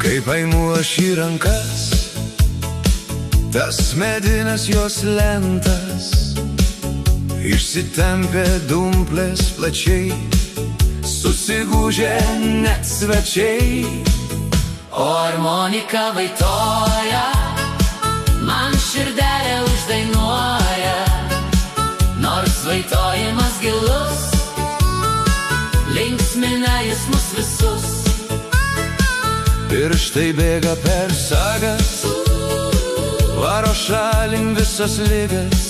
Kai paimu aš į rankas tas medines jos lentas, išsitempė dumplės plačiai, susigūžė net svečiai. O armonika vaitoja, man širdelė uždainuoja, nors vaitojimas gilus, linksmina jis mus visus. Pirštai bėga per sagas, varo šalin visas ligas.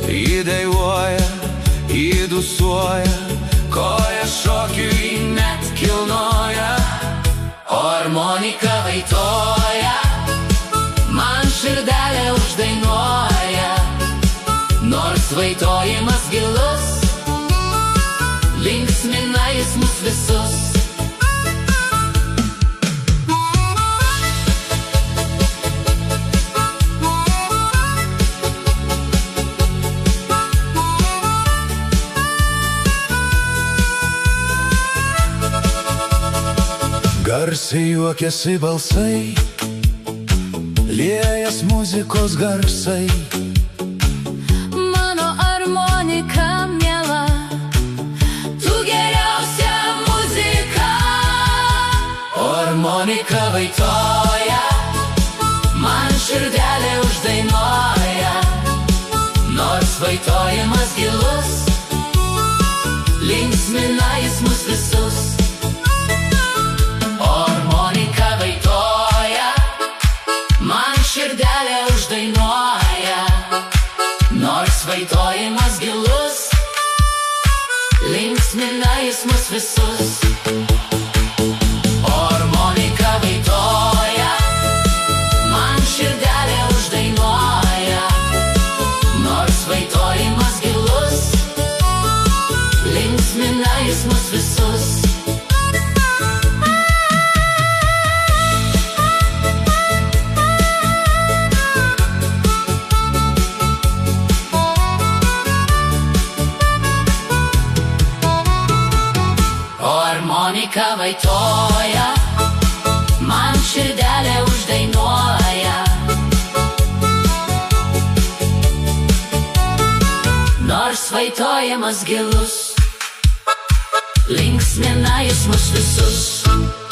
Įdainuoja, įdusuoja, koja šokiui net kilnoja. O armonika vaitoja, man širdelė uždainuoja, nors vaitojimas gilus, linksmina jis mus visus. Garsiai juokiasi balsai, liejas muzikos garsai. Mano armonika miela, tu geriausia muzika. O armonika vaitoja, man širdelė uždainuoja, nors vaitojimas gilus, linksmina jis mus visus. Širdelė uždainuoja, nors vaitojimas gilus, linksmina jis mus visus. O armonika vaitoja, man širdelė uždainuoja, nors vaitojimas gilus, linksmina jis mus visus. Armonika vaitoja, man širdelė uždainuoja, nors vaitojimas gilus, linksmina jis mus visus.